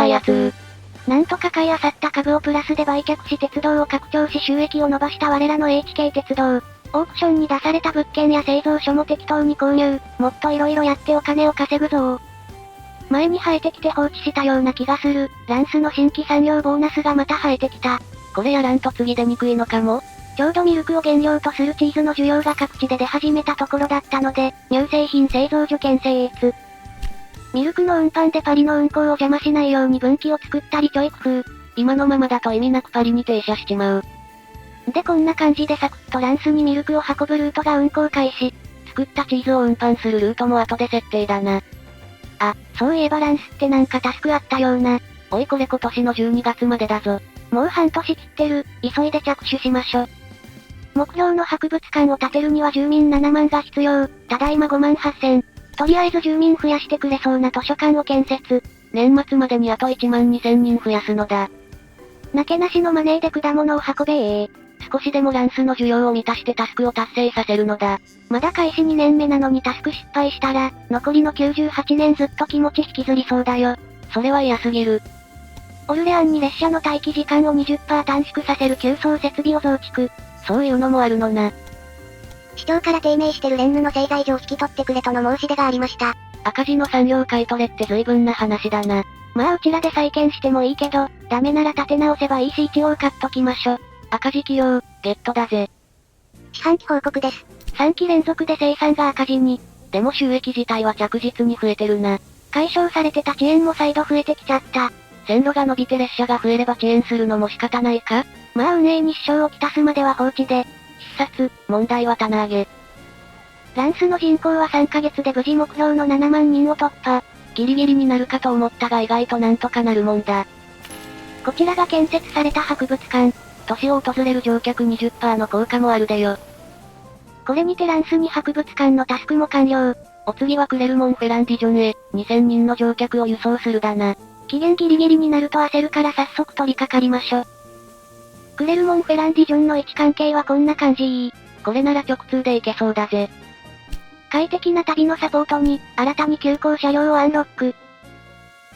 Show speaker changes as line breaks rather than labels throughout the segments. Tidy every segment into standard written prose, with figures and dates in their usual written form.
開発。なんとか買い漁った株をプラスで売却し鉄道を拡張し収益を伸ばした我らの HK 鉄道。オークションに出された物件や製造所も適当に購入。もっと色々やってお金を稼ぐぞ。前に生えてきて放置したような気がする。ランスの新規産業ボーナスがまた生えてきた。
これやらんと次出にくいのかも。
ちょうどミルクを原料とするチーズの需要が各地で出始めたところだったので、乳製品製造所兼制越。ミルクの運搬でパリの運行を邪魔しないように分岐を作ったりちょい工夫。
今のままだと意味なくパリに停車しちまう。
でこんな感じでサクッとランスにミルクを運ぶルートが運行開始。
作ったチーズを運搬するルートも後で設定だな。
あ、そういえばランスってなんかタスクあったような。
おいこれ今年の12月までだぞ。
もう半年切ってる。急いで着手しましょ。目標の博物館を建てるには住民7万が必要。ただいま5万8000。とりあえず住民増やしてくれそうな図書館を建設。
年末までにあと1万2000人増やすのだ。
なけなしのマネーで果物を運べ
少しでもランスの需要を満たしてタスクを達成させるのだ。
まだ開始2年目なのにタスク失敗したら、残りの98年ずっと気持ち引きずりそうだよ。
それは嫌すぎる。
オルレアンに列車の待機時間を 20% 短縮させる急走設備を増築。
そういうのもあるのな。
市長から低迷してるレンヌの製材所を引き取ってくれとの申し出がありました。
赤字の産業買い取れって随分な話だな。
まあうちらで再建してもいいけど、ダメなら立て直せばいいし一応買っときましょ。
赤字企業、ゲットだぜ。
四半期報告です。3期連続で生産が赤字に。
でも収益自体は着実に増えてるな。
解消されてた遅延も再度増えてきちゃった。
線路が伸びて列車が増えれば遅延するのも仕方ないか？
まあ運営に支障をきたすまでは放置で。
必殺、問題は棚上げ。
ランスの人口は3ヶ月で無事目標の7万人を突破。
ギリギリになるかと思ったが意外となんとかなるもんだ。
こちらが建設された博物館。
都市を訪れる乗客 20% の効果もあるでよ。
これにてランスに博物館のタスクも完了。
お次はクレルモンフェランディジョンへ、2000人の乗客を輸送するだな。
期限ギリギリになると焦るから早速取り掛かりましょ。クレルモンフェランディジョンの位置関係はこんな感じ。
これなら直通で行けそうだぜ。
快適な旅のサポートに、新たに急行車両をアンロック。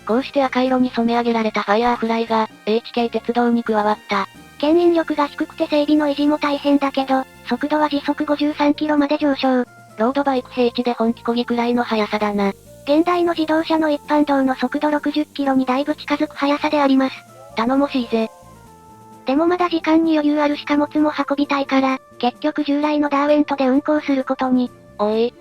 こうして赤色に染め上げられたファイアーフライが、HK 鉄道に加わった。
牽引力が低くて整備の維持も大変だけど、速度は時速53キロまで上昇。
ロードバイク平地で本気漕ぎくらいの速さだな。
現代の自動車の一般道の速度60キロにだいぶ近づく速さであります。
頼もしいぜ。
でもまだ時間に余裕あるし貨物も運びたいから、結局従来のダーウェントで運行することに。
おい。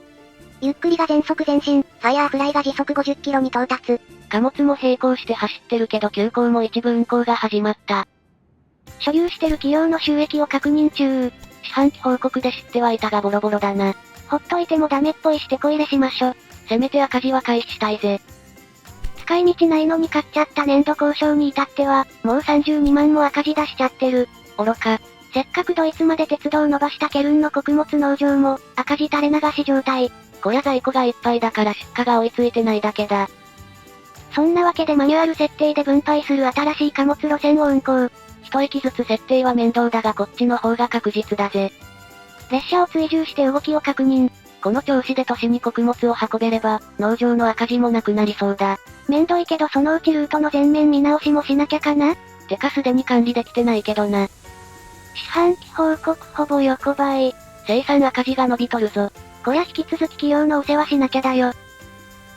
ゆっくりが全速前進、ファイアーフライが時速50キロに到達。
貨物も並行して走ってるけど急行も一部運行が始まった。
所有してる企業の収益を確認中。
四半期報告で知ってはいたがボロボロだな。
ほっといてもダメっぽいしてこ入れしましょ。
せめて赤字は回避したいぜ。
使い道ないのに買っちゃった年度交渉に至っては、もう32万も赤字出しちゃってる。
愚か。
せっかくドイツまで鉄道を伸ばしたケルンの穀物農場も、赤字垂れ流し状態。
小屋在庫がいっぱいだから出荷が追いついてないだけだ。
そんなわけでマニュアル設定で分配する新しい貨物路線を運行。
一駅ずつ設定は面倒だがこっちの方が確実だぜ。
列車を追従して動きを確認。
この調子で都市に穀物を運べれば、農場の赤字もなくなりそうだ。
めんどいけどそのうちルートの全面見直しもしなきゃかな？
てかすでに管理できてないけどな。
四半期報告ほぼ横ばい。
生産赤字が伸びとるぞ。
こりゃ引き続き企業のお世話しなきゃだよ。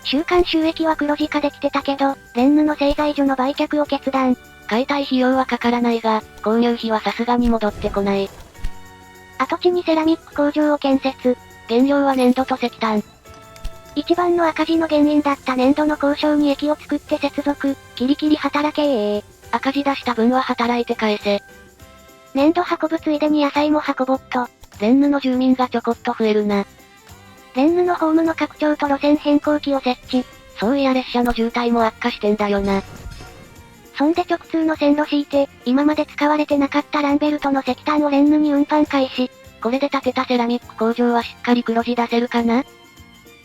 週間収益は黒字化できてたけど、レンヌの製材所の売却を決断。
解体費用はかからないが、購入費はさすがに戻ってこない。
跡地にセラミック工場を建設。
原料は粘土と石炭。
一番の赤字の原因だった粘土の交渉に液を作って接続。キリキリ働け
赤字出した分は働いて返せ。
粘土運ぶついでに野菜も運ぼっと。
レンヌの住民がちょこっと増えるな。
レンヌのホームの拡張と路線変更機を設置。
そういや列車の渋滞も悪化してんだよな。
そんで直通の線路敷いて、今まで使われてなかったランベルトの石炭をレンヌに運搬開始。
これで建てたセラミック工場はしっかり黒字出せるかな？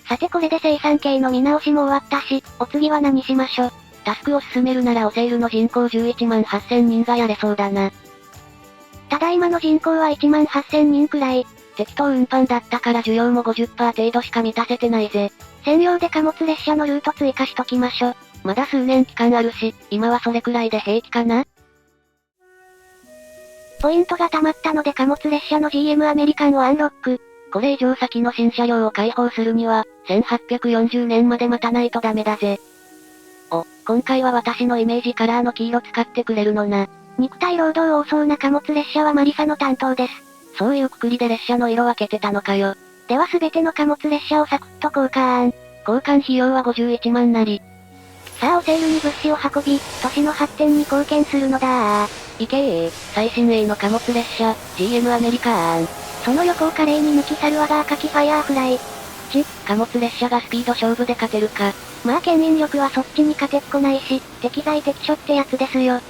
さてこれで生産系の見直しも終わったし、お次は何しましょ。
タスクを進めるならオセールの人口11万8000人がやれそうだな。
ただいまの人口は1万8000人くらい。
適当運搬だったから需要も 50% 程度しか満たせてないぜ。
専用で貨物列車のルート追加しときましょ。
まだ数年期間あるし、今はそれくらいで平気かな？
ポイントが溜まったので貨物列車の GM アメリカンをアンロック。
これ以上先の新車両を開放するには、1840年まで待たないとダメだぜ。今回は私のイメージカラーの黄色使ってくれるのな。
肉体労働多そうな貨物列車はマリサの担当です。
そういうくくりで列車の色分けてたのかよ。
では全ての貨物列車をサクッと交換。
交換費用は51万なり。
さあオセールに物資を運び、都市の発展に貢献するのだ
いけ最新鋭の貨物列車、GM アメリカン。
その横を華麗に抜き去る技赤きファイヤーフライ。
貨物列車がスピード勝負で勝てるか。
まあ牽引力はそっちに勝てっこないし、適材適所ってやつですよ。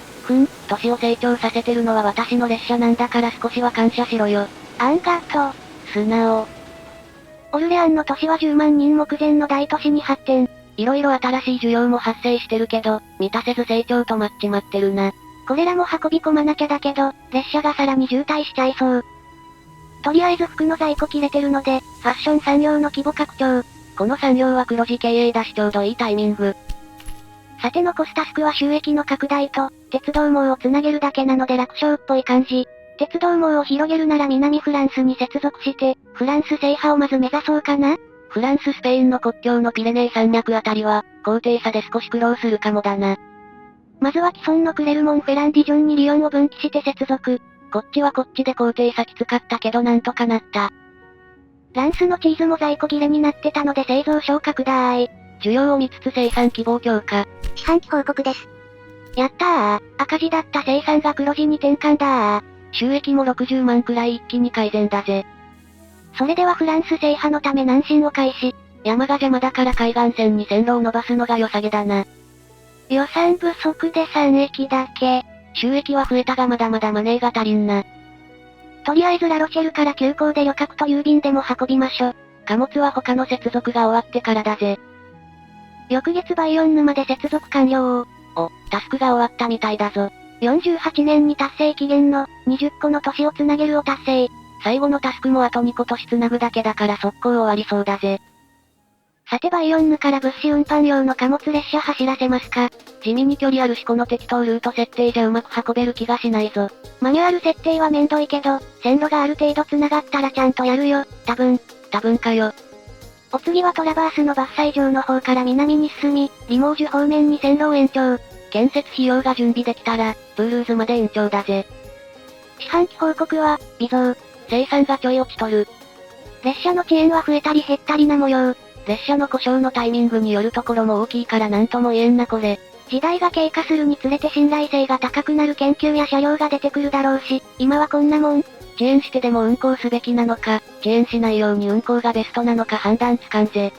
都市を成長させてるのは私の列車なんだから少しは感謝しろよ。
あんがと。
素直。
オルレアンの都市は10万人目前の大都市に発展。
いろいろ新しい需要も発生してるけど、満たせず成長止まっちまってるな。
これらも運び込まなきゃだけど、列車がさらに渋滞しちゃいそう。とりあえず服の在庫切れてるので、ファッション産業の規模拡張。
この産業は黒字経営だしちょうどいいタイミング。
さて残すタスクは収益の拡大と、鉄道網をつなげるだけなので楽勝っぽい感じ。鉄道網を広げるなら南フランスに接続して、フランス制覇をまず目指そうかな。
フランススペインの国境のピレネー山脈あたりは、高低差で少し苦労するかもだな。
まずは既存のクレルモンフェランディジョンにリヨンを分岐して接続。
こっちはこっちで高低差きつかったけどなんとかなった。
ランスのチーズも在庫切れになってたので製造所を拡大。
需要を見つつ生産希望強化。
四半期報告です。やったー、赤字だった生産が黒字に転換だー。
収益も60万くらい一気に改善だぜ。
それではフランス制覇のため南進を開始。
山が邪魔だから海岸線に線路を伸ばすのが良さげだな。
予算不足で3駅だけ。
収益は増えたがまだまだマネーが足りんな。
とりあえずラロシェルから急行で旅客と郵便でも運びましょ。
貨物は他の接続が終わってからだぜ。
翌月バイオン沼で接続完了。
タスクが終わったみたいだぞ。
48年に達成期限の20個の都市をつなげるを達成。
最後のタスクもあと2個都市つなぐだけだから速攻終わりそうだぜ。
さてバイオンヌから物資運搬用の貨物列車走らせますか。
地味に距離あるしこの適当ルート設定じゃうまく運べる気がしないぞ。
マニュアル設定はめんどいけど、線路がある程度繋がったらちゃんとやるよ、多分
かよ。
お次はトラバースの伐採場の方から南に進み、リモージュ方面に線路を延長。
建設費用が準備できたら、ブルーズまで延長だぜ。
四半期報告は、微増。
生産がちょい落ちとる。
列車の遅延は増えたり減ったりな模様。
列車の故障のタイミングによるところも大きいからなんとも言えんなこれ。
時代が経過するにつれて信頼性が高くなる研究や車両が出てくるだろうし、今はこんなもん。
遅延してでも運行すべきなのか、遅延しないように運行がベストなのか判断つかんぜ。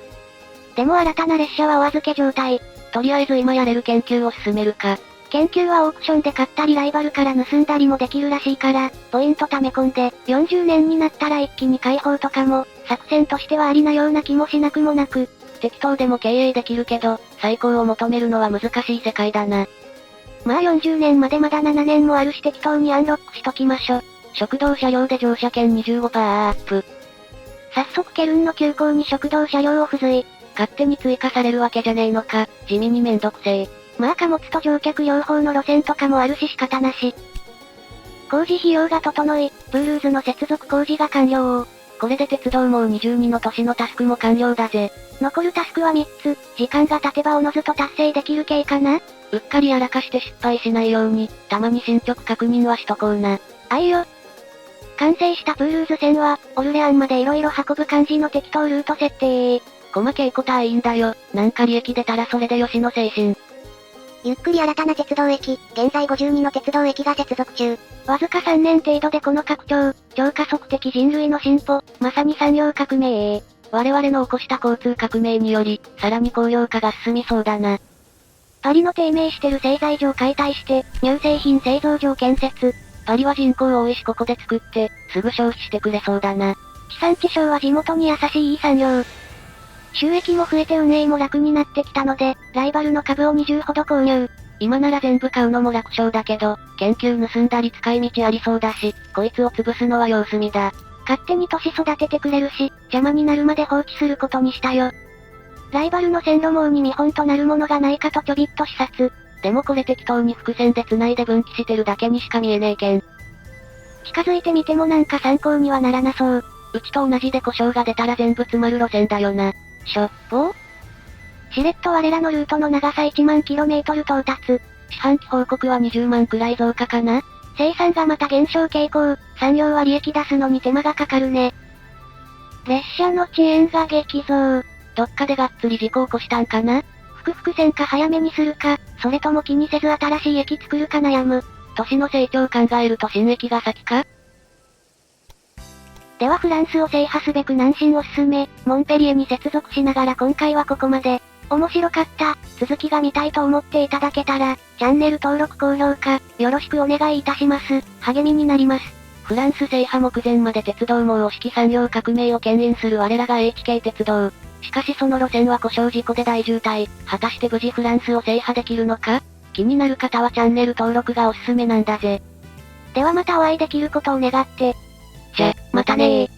でも新たな列車はお預け状態。
とりあえず今やれる研究を進めるか。
研究はオークションで買ったりライバルから盗んだりもできるらしいから、ポイント貯め込んで、40年になったら一気に解放とかも、作戦としてはありなような気もしなくもなく。
適当でも経営できるけど、最高を求めるのは難しい世界だな。
まあ40年までまだ7年もあるし適当にアンロックしときましょ。
食堂車両で乗車券 25% アップ。
早速ケルンの急行に食堂車両を付随。
勝手に追加されるわけじゃねえのか、地味にめんどくせえ。
まあ貨物と乗客両方の路線とかもあるし仕方なし。工事費用が整い、ブルーズの接続工事が完了。
これで鉄道網22の都市のタスクも完了だぜ。
残るタスクは3つ、時間が経てばおのずと達成できる系かな。
うっかりやらかして失敗しないように、たまに進捗確認はしとこうな。
あいよ。完成したブルーズ線は、オルレアンまで色々運ぶ感じの適当ルート設定。
細けいことはいいんだよ。なんか利益出たらそれでよしの精神。
ゆっくり新たな鉄道駅、現在52の鉄道駅が接続中。わずか3年程度でこの拡張、超加速的人類の進歩、まさに産業革命。
我々の起こした交通革命により、さらに工業化が進みそうだな。
パリの低迷してる製材所を解体して、乳製品製造所を建設。
パリは人口多いしここで作って、すぐ消費してくれそうだな。
地産地消は地元に優しいいい産業。収益も増えて運営も楽になってきたので、ライバルの株を20ほど購入。
今なら全部買うのも楽勝だけど、研究盗んだり使い道ありそうだし、こいつを潰すのは様子見だ。
勝手に年育ててくれるし、邪魔になるまで放置することにしたよ。ライバルの線路網に見本となるものがないかとちょびっと視察。
でもこれ適当に伏線で繋いで分岐してるだけにしか見えねえけん。
近づいてみてもなんか参考にはならなそう。
うちと同じで故障が出たら全部詰まる路線だよな。
しょぼしれっと我らのルートの長さ1万 km 到達。
四半期報告は20万くらい増加かな。
生産がまた減少傾向、産業は利益出すのに手間がかかるね。列車の遅延が激増。
どっかでがっつり事故起こしたんかな。
複々線か早めにするか、それとも気にせず新しい駅作るか悩む。
都市の成長を考えると新駅が先か。
ではフランスを制覇すべく南進おすすめ、モンペリエに接続しながら今回はここまで。面白かった、続きが見たいと思っていただけたら、チャンネル登録高評価、よろしくお願いいたします。励みになります。
フランス制覇目前まで鉄道網を指揮産業革命を牽引する我らが HK 鉄道。しかしその路線は故障事故で大渋滞。果たして無事フランスを制覇できるのか。気になる方はチャンネル登録がおすすめなんだぜ。
ではまたお会いできることを願って。
じゃ、またねー。